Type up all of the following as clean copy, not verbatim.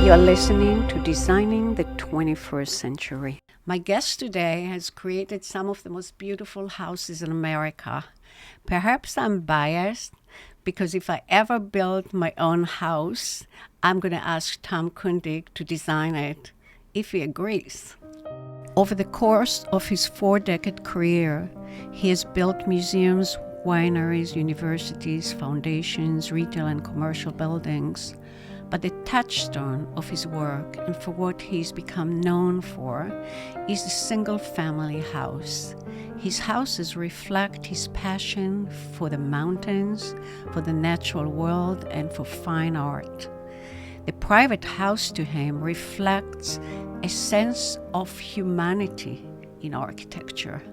You're listening to Designing the 21st Century. My guest today has created some of the most beautiful houses in America. Perhaps I'm biased because if I ever build my own house, I'm going to ask Tom Kundig to design it, if he agrees. Over the course of his 4-decade career, he has built museums, wineries, universities, foundations, retail and commercial buildings. But the touchstone of his work and for what he's become known for is the single-family house. His houses reflect his passion for the mountains, for the natural world, and for fine art. The private house to him reflects a sense of humanity in architecture.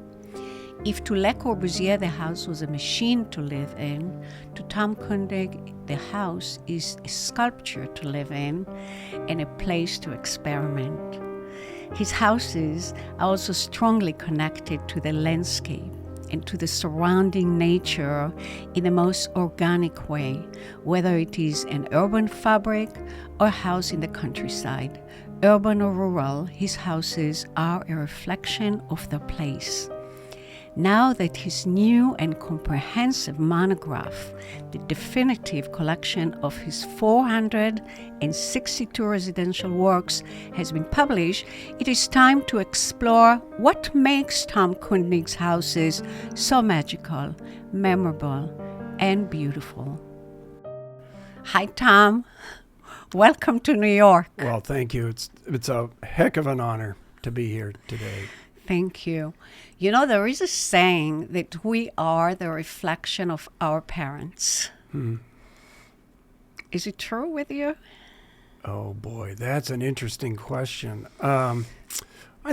If to Le Corbusier the house was a machine to live in, to Tom Kundig the house is a sculpture to live in and a place to experiment. His houses are also strongly connected to the landscape and to the surrounding nature in the most organic way, whether it is an urban fabric or a house in the countryside. Urban or rural, his houses are a reflection of the place. Now that his new and comprehensive monograph, the definitive collection of his 462 residential works, has been published, it is time to explore what makes Tom Kundig's houses so magical, memorable, and beautiful. Hi, Tom. Welcome to New York. Well, thank you. It's a heck of an honor to be here today. Thank you. You know, there is a saying that we are the reflection of our parents. Is it true with you? Oh, boy, that's an interesting question. I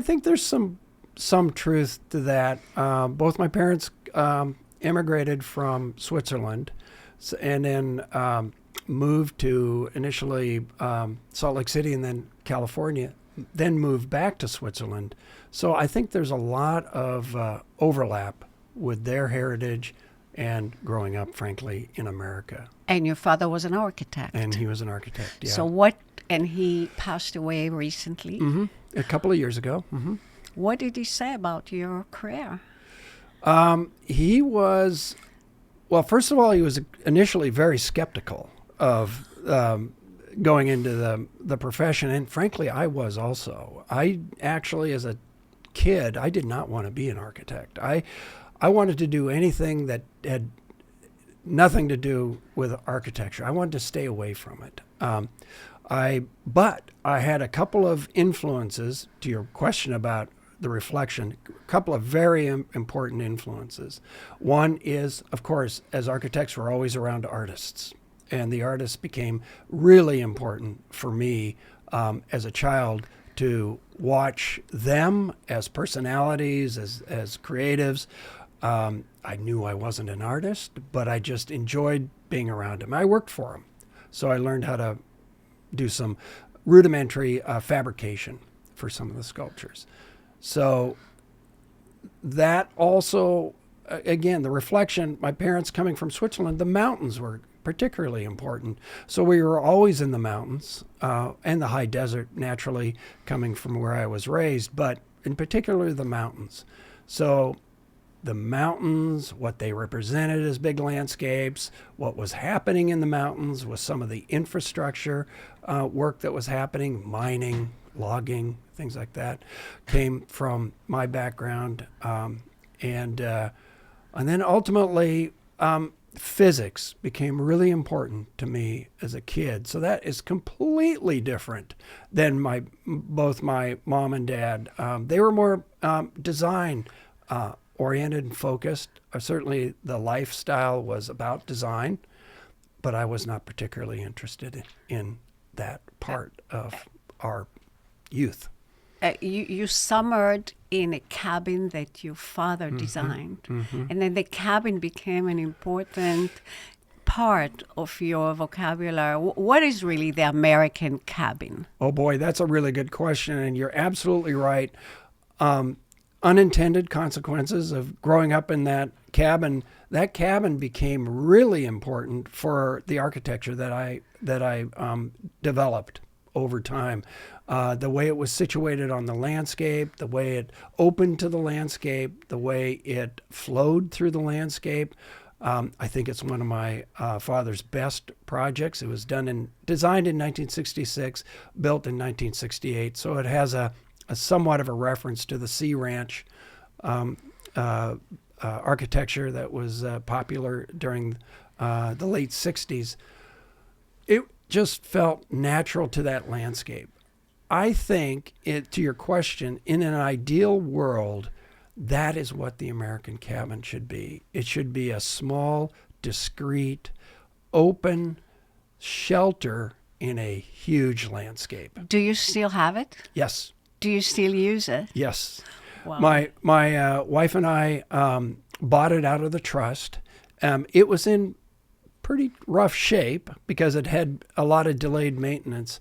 think there's some truth to that. Both my parents immigrated from Switzerland and then moved to initially Salt Lake City and then California, then moved back to Switzerland. So I think there's a lot of overlap with their heritage and growing up, frankly, in America. And your father was an architect. And he was an architect, yeah. And he passed away recently? Mm-hmm. A couple of years ago. Mm-hmm. What did he say about your career? He was, well, first of all, he was initially very skeptical of going into the profession, and frankly, I was also. I actually, as a kid, I did not want to be an architect. I wanted to do anything that had nothing to do with architecture. I wanted to stay away from it. But I had a couple of influences, to your question about the reflection, a couple of very important influences. One is, of course, as architects, we're always around artists. And the artists became really important for me as a child to watch them as personalities, as creatives. I knew I wasn't an artist, but I just enjoyed being around them. I worked for them. So I learned how to do some rudimentary fabrication for some of the sculptures. So that also, again, the reflection, my parents coming from Switzerland, the mountains were particularly important. So we were always in the mountains and the high desert, naturally coming from where I was raised, but in particular the mountains. So the mountains, what they represented as big landscapes, what was happening in the mountains was some of the infrastructure work that was happening, mining, logging, things like that, came from my background. And then ultimately, physics became really important to me as a kid. So that is completely different than both my mom and dad. They were more design oriented and focused. Certainly the lifestyle was about design, but I was not particularly interested in that part of our youth. You summered in a cabin that your father designed, and then the cabin became an important part of your vocabulary. What is really the American cabin? Oh boy, that's a really good question, and you're absolutely right. Unintended consequences of growing up in that cabin. That cabin became really important for the architecture that I developed over time. The way it was situated on the landscape, the way it opened to the landscape, the way it flowed through the landscape. I think it's one of my father's best projects. It was designed in 1966, built in 1968. So it has a somewhat of a reference to the Sea Ranch architecture that was popular during the late 60s. It just felt natural to that landscape. I think, to your question, in an ideal world, that is what the American cabin should be. It should be a small, discreet, open shelter in a huge landscape. Do you still have it? Yes. Do you still use it? Yes. Wow. My wife and I bought it out of the trust. It was in pretty rough shape because it had a lot of delayed maintenance.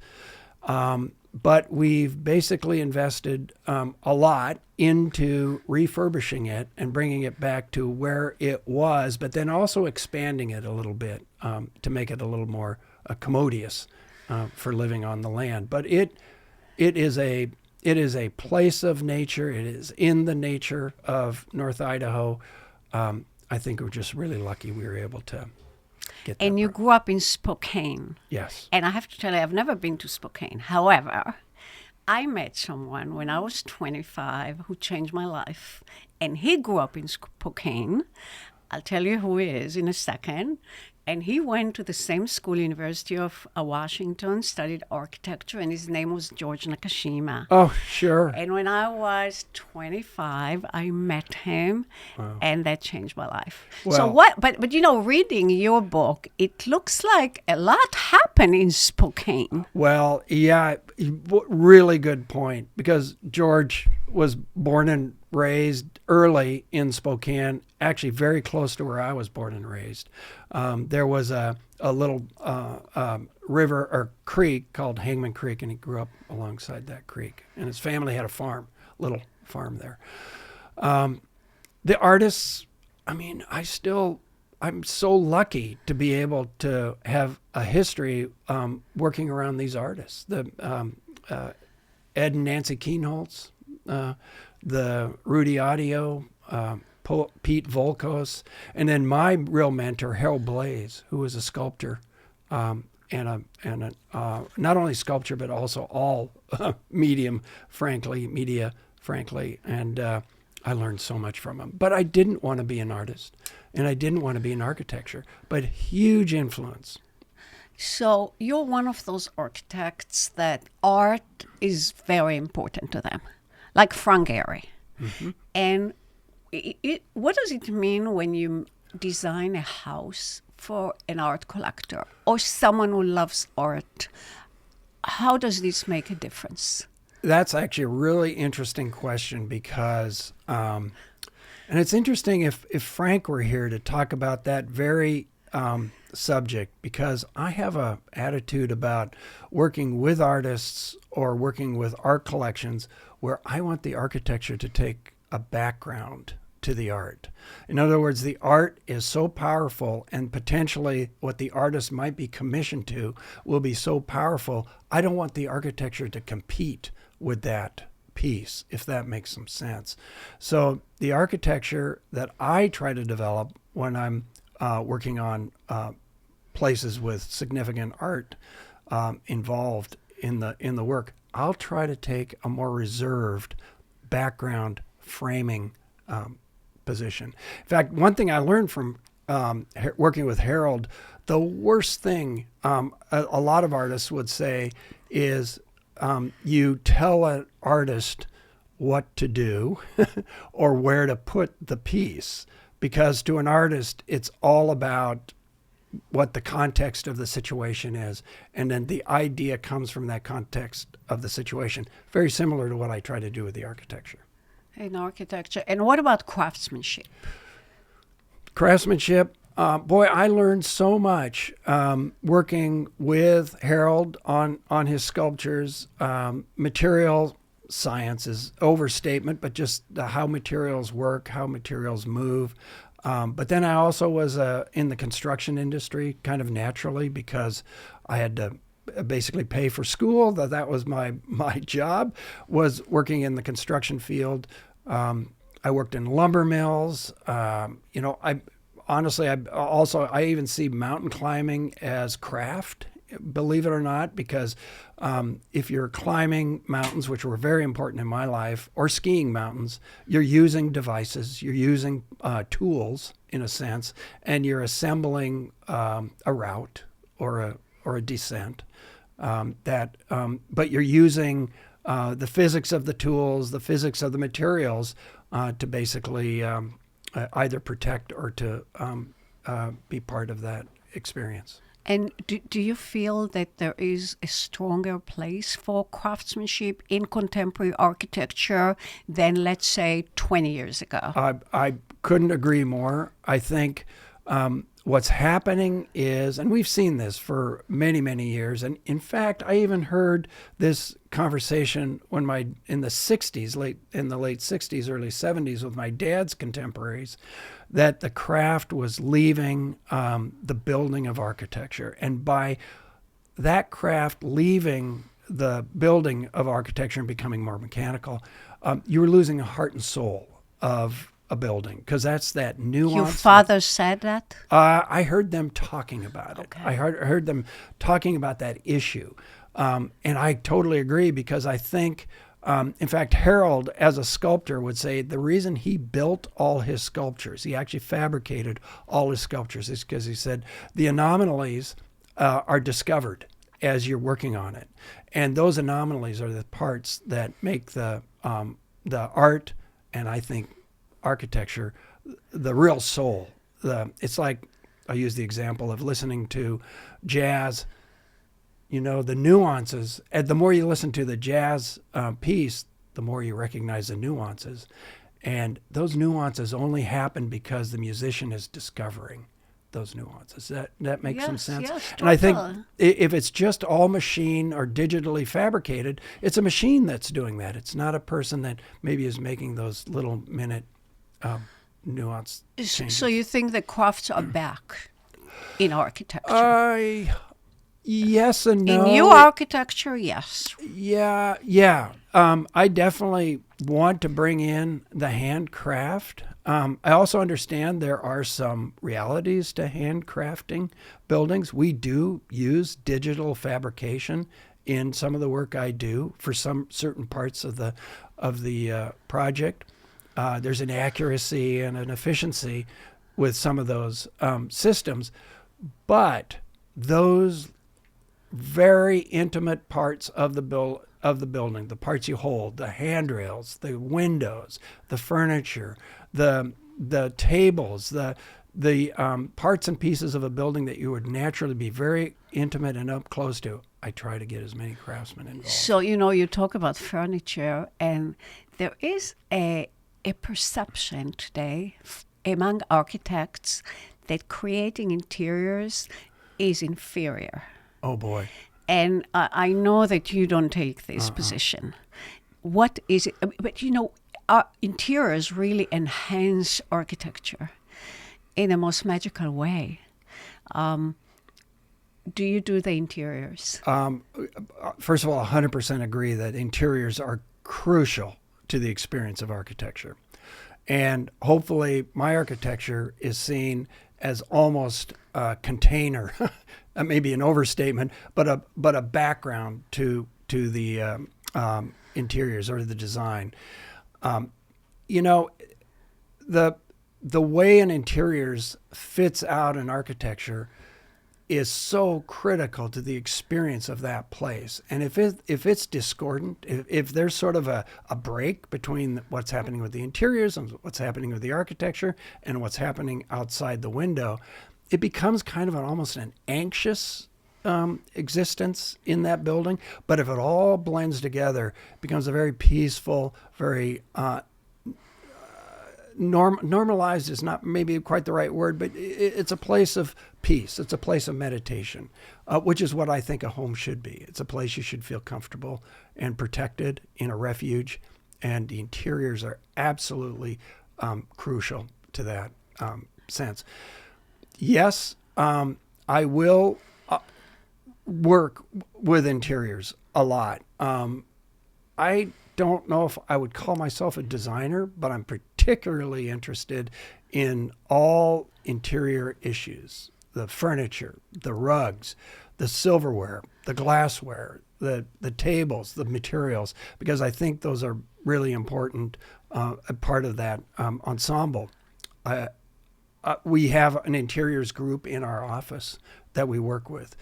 But we've basically invested a lot into refurbishing it and bringing it back to where it was, but then also expanding it a little bit to make it a little more commodious for living on the land. But it is a place of nature. It is in the nature of North Idaho. I think we're just really lucky we were able to get that. And you grew up in Spokane. Yes. And I have to tell you, I've never been to Spokane. However, I met someone when I was 25 who changed my life. And he grew up in Spokane. I'll tell you who he is in a second. And he went to the same school, University of Washington, studied architecture, and his name was George Nakashima. Oh, sure. And when I was 25, I met him, and that changed my life. Well, so what? But you know, reading your book, it looks like a lot happened in Spokane. Well, yeah, really good point, because George was born and raised early in Spokane, actually very close to where I was born and raised. There was a little river or creek called Hangman Creek, and he grew up alongside that creek. And his family had a little farm there. The artists, I mean, I'm so lucky to be able to have a history working around these artists. The Ed and Nancy Keenholz, the Rudy Audio, Pete Volkos, and then my real mentor, Harold Blaze, who was a sculptor and not only sculpture but also all media, frankly, and I learned so much from him. But I didn't want to be an artist, and I didn't want to be in architecture, but huge influence. So you're one of those architects that art is very important to them, like Frank Gehry. Mm-hmm. And what does it mean when you design a house for an art collector or someone who loves art? How does this make a difference? That's actually a really interesting question because, and it's interesting if Frank were here to talk about that very subject, because I have a attitude about working with artists or working with art collections where I want the architecture to take a background to the art. In other words, the art is so powerful, and potentially what the artist might be commissioned to will be so powerful. I don't want the architecture to compete with that piece, if that makes some sense. So the architecture that I try to develop when I'm working on places with significant art involved in the work, I'll try to take a more reserved background framing position. In fact, one thing I learned from working with Harold, the worst thing a lot of artists would say is you tell an artist what to do or where to put the piece, because to an artist, it's all about what the context of the situation is, and then the idea comes from that context of the situation. Very similar to what I try to do with the architecture. In architecture. And what about craftsmanship? Craftsmanship, boy, I learned so much working with Harold on his sculptures. Material science is overstatement, but just how materials work, how materials move. But then I also was in the construction industry kind of naturally, because I had to basically pay for school. That was my job, was working in the construction field. I worked in lumber mills. I honestly, I even see mountain climbing as craft, believe it or not, because if you're climbing mountains, which were very important in my life, or skiing mountains, you're using devices, you're using tools in a sense, and you're assembling a route or a descent. But you're using the physics of the tools, the physics of the materials to basically either protect or to be part of that experience. And do you feel that there is a stronger place for craftsmanship in contemporary architecture than, let's say, 20 years ago? I couldn't agree more. I think what's happening is, and we've seen this for many, many years, and in fact, I even heard this conversation in the 60s, in the late 60s, early 70s with my dad's contemporaries, that the craft was leaving the building of architecture. And by that craft leaving the building of architecture and becoming more mechanical, you were losing the heart and soul of a building, because that's that nuance. Your father said that? I heard them talking about it. Okay. I heard them talking about that issue. And I totally agree, because I think, in fact, Harold, as a sculptor, would say the reason he built all his sculptures, he actually fabricated all his sculptures, is because he said the anomalies are discovered as you're working on it. And those anomalies are the parts that make the art, and I think architecture, the real soul. It's like, I use the example of listening to jazz. The nuances, and the more you listen to the jazz piece, the more you recognize the nuances. And those nuances only happen because the musician is discovering those nuances. That makes some sense. Yes, and I think totally. if it's just all machine or digitally fabricated, it's a machine that's doing that. It's not a person that maybe is making those little minute nuance changes. So you think the crafts are back in architecture? Yes and no. In new architecture, yes. Yeah. I definitely want to bring in the handcraft. I also understand there are some realities to handcrafting buildings. We do use digital fabrication in some of the work I do for some certain parts of the project. There's an accuracy and an efficiency with some of those systems, but those very intimate parts of the building, the parts you hold, the handrails, the windows, the furniture, the tables, the parts and pieces of a building that you would naturally be very intimate and up close to. I try to get as many craftsmen involved. So, you talk about furniture, and there is a perception today among architects that creating interiors is inferior. Oh, boy. And I know that you don't take this position. What is it? But, our interiors really enhance architecture in the most magical way. Do you do the interiors? First of all, 100% agree that interiors are crucial to the experience of architecture. And hopefully my architecture is seen as almost a container, maybe an overstatement, but a background to the interiors or the design. The way an interiors fits out in architecture is so critical to the experience of that place. And if it's discordant, if there's sort of a break between what's happening with the interiors and what's happening with the architecture and what's happening outside the window, it becomes kind of almost an anxious existence in that building. But if it all blends together, it becomes a very peaceful, very normalized is not maybe quite the right word, but it's a place of peace. It's a place of meditation, which is what I think a home should be. It's a place you should feel comfortable and protected, in a refuge, and the interiors are absolutely crucial to that sense. Yes, I will work with interiors a lot. I don't know if I would call myself a designer, but I'm particularly interested in all interior issues: the furniture, the rugs, the silverware, the glassware, the tables, the materials, because I think those are really important, a part of that ensemble. We have an interiors group in our office that we work with.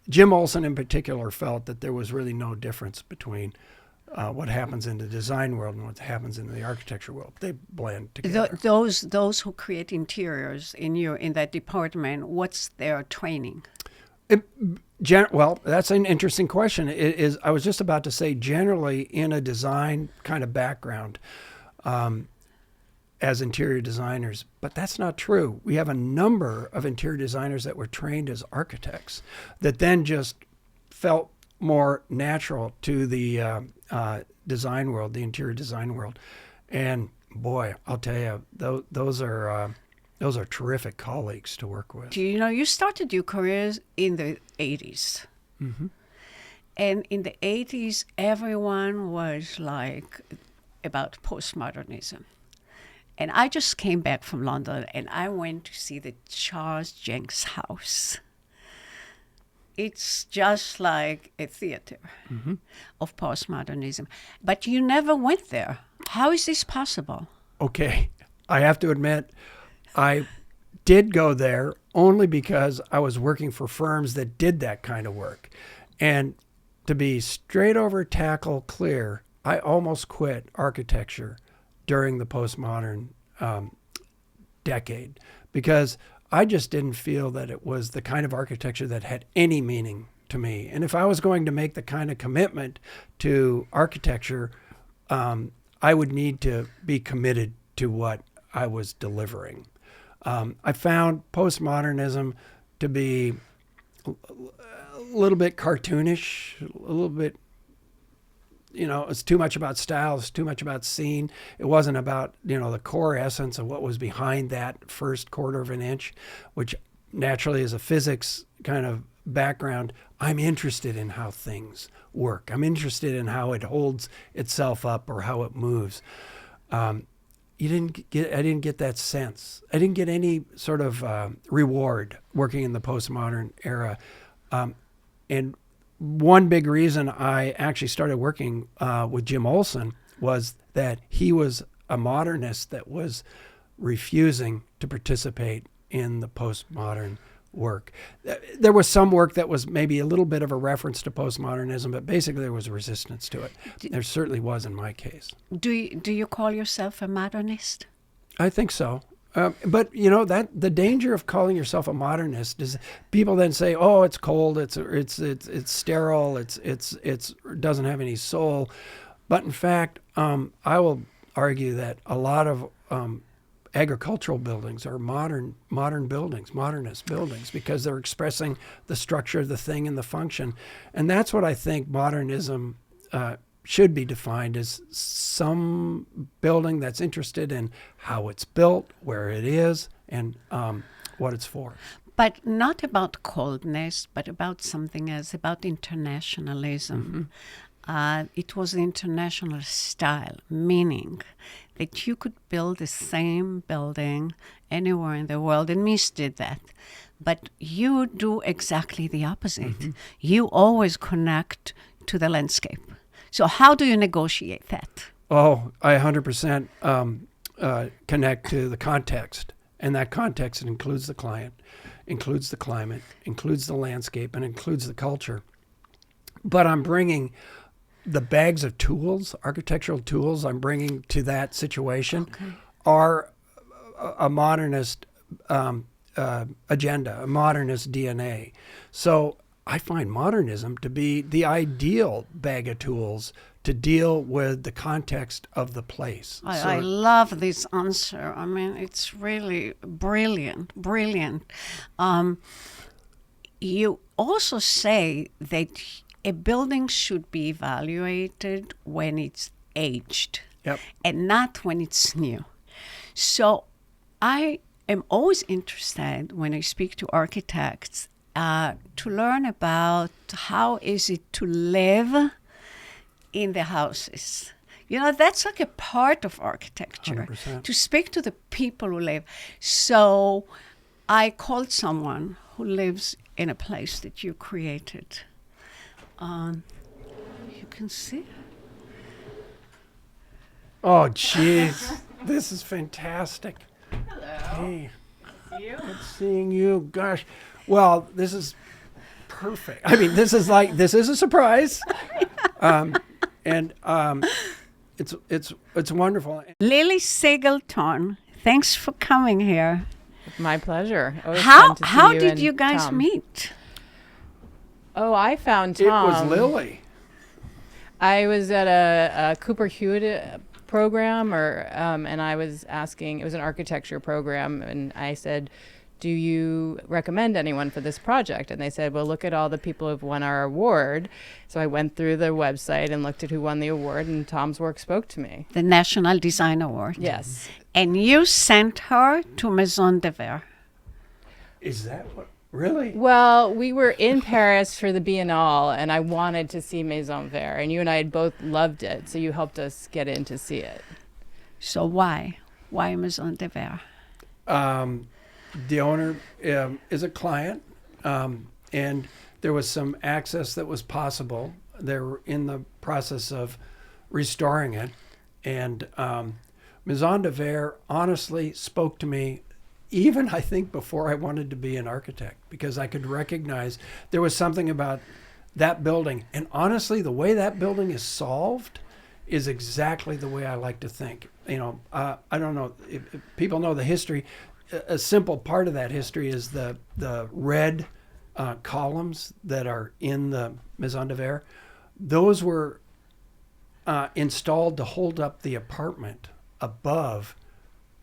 Jim Olson in particular felt that there was really no difference between what happens in the design world and what happens in the architecture world. They blend together. Those who create interiors in that department, what's their training? Well, that's an interesting question. I was just about to say, generally in a design kind of background, as interior designers, but that's not true. We have a number of interior designers that were trained as architects that then just felt more natural to the design world, the interior design world. And boy, I'll tell you, those are terrific colleagues to work with. You started your careers in the 80s. Mm-hmm. And in the 80s, everyone was like about postmodernism. And I just came back from London and I went to see the Charles Jenks house. It's just like a theater of postmodernism. But you never went there. How is this possible? Okay, I have to admit, I did go there only because I was working for firms that did that kind of work. And to be straight over tackle clear, I almost quit architecture during the postmodern decade because I just didn't feel that it was the kind of architecture that had any meaning to me. And if I was going to make the kind of commitment to architecture, I would need to be committed to what I was delivering. I found postmodernism to be a little bit cartoonish, a little bit, it's too much about style, it's too much about scene. It wasn't about, the core essence of what was behind that first quarter of an inch, which naturally is a physics kind of background. I'm interested in how things work. I'm interested in how it holds itself up or how it moves. I didn't get that sense. I didn't get any sort of reward working in the postmodern era. And one big reason I actually started working with Jim Olson was that he was a modernist that was refusing to participate in the postmodern work. There was some work that was maybe a little bit of a reference to postmodernism, but basically there was a resistance to it. There certainly was in my case. Do you call yourself a modernist? I think so. But that the danger of calling yourself a modernist is people then say, "Oh, it's cold, it's sterile, it doesn't have any soul." But in fact, I will argue that a lot of agricultural buildings are modern buildings, modernist buildings, because they're expressing the structure of the thing and the function, and that's what I think modernism should be defined as: some building that's interested in how it's built, where it is, and what it's for. But not about coldness, but about something else, about internationalism. It was an international style, meaning that you could build the same building anywhere in the world, and Mies did that. But you do exactly the opposite. You always connect to the landscape. So how do you negotiate that? Oh, I 100% connect to the context. And that context includes the client, includes the climate, includes the landscape, and includes the culture. But I'm bringing the bags of tools, architectural tools I'm bringing to that situation are a modernist agenda, a modernist DNA. So I find modernism to be the ideal bag of tools to deal with the context of the place. I love this answer. I mean, it's really brilliant. You also say that a building should be evaluated when it's aged, and not when it's new. So I am always interested when I speak to architects to learn about how is it to live in the houses. You know, that's like a part of architecture, 100%. to speak to the people who live. So I called someone who lives in a place that you created. You can see. Oh, jeez. This is fantastic. Hey, good seeing you. Gosh. Well, this is perfect. I mean, this is a surprise. It's wonderful. Lily Singleton, thanks for coming here. My pleasure. Always How fun to see how you did and you guys Tom. meet? Oh, I found It Tom. was Lily. I was at a Cooper Hewitt program, and I was asking. It was an architecture program, and I said, "Do you recommend anyone for this project?" And they said, "Well, look at all the people who've won our award." So I went through the website and looked at who won the award, and Tom's work spoke to me. The National Design Award. Yes. And you sent her to Maison de Verre. Is that what? Really? Well, we were in Paris for the Biennale, and I wanted to see Maison Vert, and you and I had both loved it, so you helped us get in to see it. So why? Why Maison de Verre? The owner is a client, and there was some access that was possible. They were in the process of restoring it, and Maison de Verre honestly spoke to me, even I think before I wanted to be an architect, because I could recognize there was something about that building. And honestly, the way that building is solved is exactly the way I like to think. You know, I don't know if people know the history. A simple part of that history is the red columns that are in the Maison de Verre. Those were installed to hold up the apartment above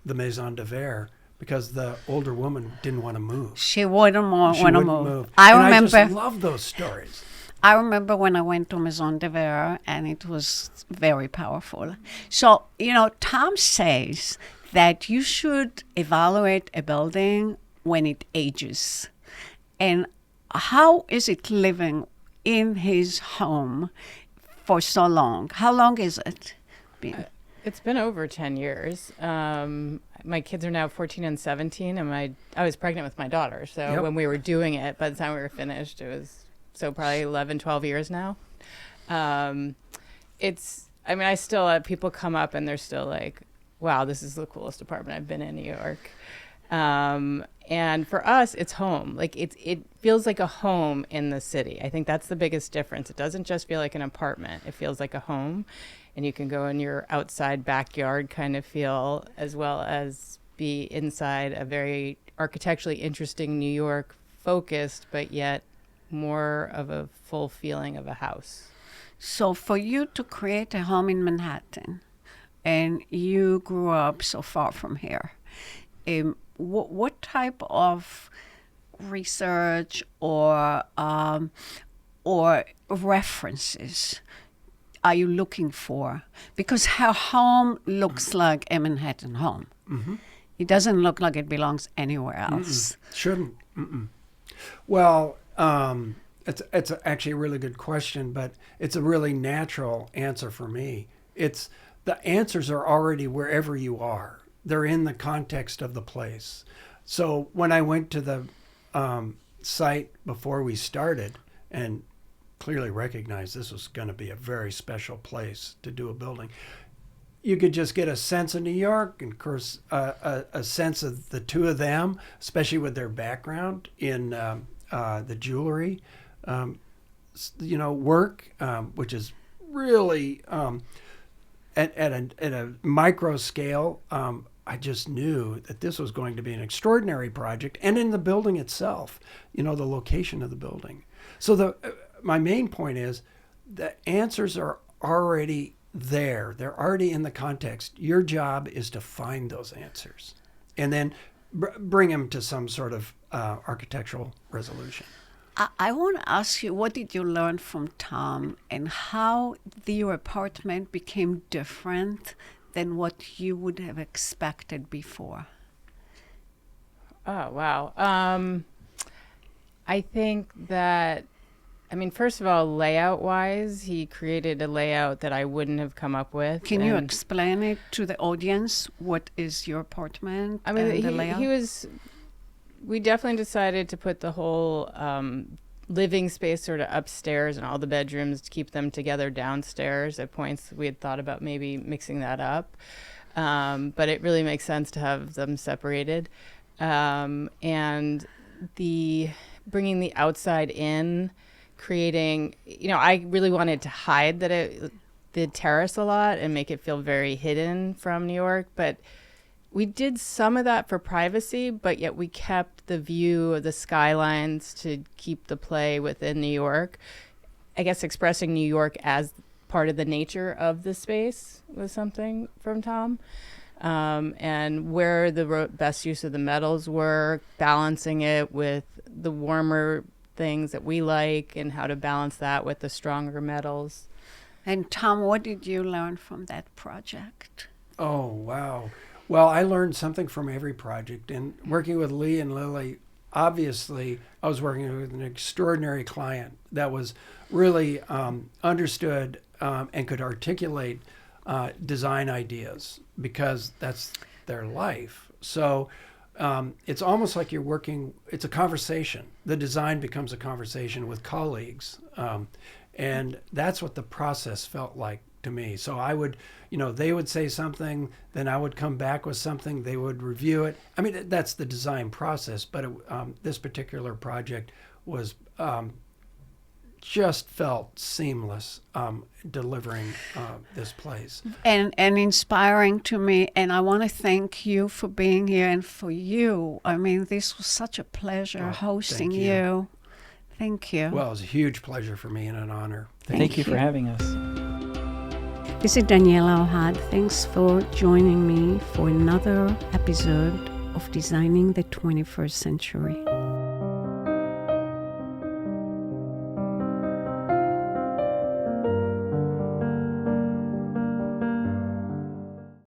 the Maison de Verre because the older woman didn't want to move. She wouldn't want She to wouldn't move. And I just remember. love those stories. I remember when I went to Maison de Verre, and it was very powerful. So, you know, Tom says that you should evaluate a building when it ages. And how is it living in his home for so long? How long is it been? It's been over 10 years. My kids are now 14 and 17, and I was pregnant with my daughter. So Yep. when we were doing it, by the time we were finished, it was probably 11, 12 years now. I still have people come up and they're still like, wow, this is the coolest apartment I've been in New York. And for us, it's home. Like it feels like a home in the city. I think that's the biggest difference. It doesn't just feel like an apartment. It feels like a home, and you can go in your outside backyard kind of feel, as well as be inside a very architecturally interesting New York focused, but yet more of a full feeling of a house. So for you to create a home in Manhattan, and you grew up so far from here, what type of research or references are you looking for? Because her home looks like a Manhattan home. Mm-hmm. It doesn't look like it belongs anywhere else. Shouldn't. Mm-mm. Well, it's actually a really good question, but it's a really natural answer for me. It's the answers are already wherever you are. They're in the context of the place. So when I went to the site before we started and clearly recognized this was going to be a very special place to do a building, you could just get a sense of New York, and of course a sense of the two of them, especially with their background in the jewelry, work, which is really at a micro scale. I just knew that this was going to be an extraordinary project, and in the building itself, the location of the building. So my main point is the answers are already there. They're already in the context. Your job is to find those answers and then bring them to some sort of architectural resolution. I want to ask you, what did you learn from Tom, and how your apartment became different than what you would have expected before? Oh, wow. I think that, I mean, first of all, layout-wise, he created a layout that I wouldn't have come up with. Can you and- explain it to the audience? What is your apartment I mean, and the layout? we definitely decided to put the whole living space sort of upstairs and all the bedrooms to keep them together downstairs. At points, we had thought about maybe mixing that up. But it really makes sense to have them separated. And bringing the outside in, creating, I really wanted to hide the terrace a lot and make it feel very hidden from New York, but we did some of that for privacy, but yet we kept the view of the skylines to keep the play within New York. I guess expressing New York as part of the nature of the space was something from Tom. And where the best use of the metals were, balancing it with the warmer things that we like and how to balance that with the stronger metals. And Tom, what did you learn from that project? Oh, wow. Well, I learned something from every project. And working with Lee and Lily, obviously, I was working with an extraordinary client that was really understood and could articulate design ideas because that's their life. So it's almost like it's a conversation. The design becomes a conversation with colleagues. And that's what the process felt like to me. So I would, they would say something, then I would come back with something, they would review it. I mean, that's the design process, but this particular project was just felt seamless delivering this place. And inspiring to me. And I want to thank you for being here and for you. I mean, this was such a pleasure hosting thank you. you. Thank you. Well, it was a huge pleasure for me and an honor. Thank you for having us. This is Daniela Ohad. Thanks for joining me for another episode of Designing the 21st Century.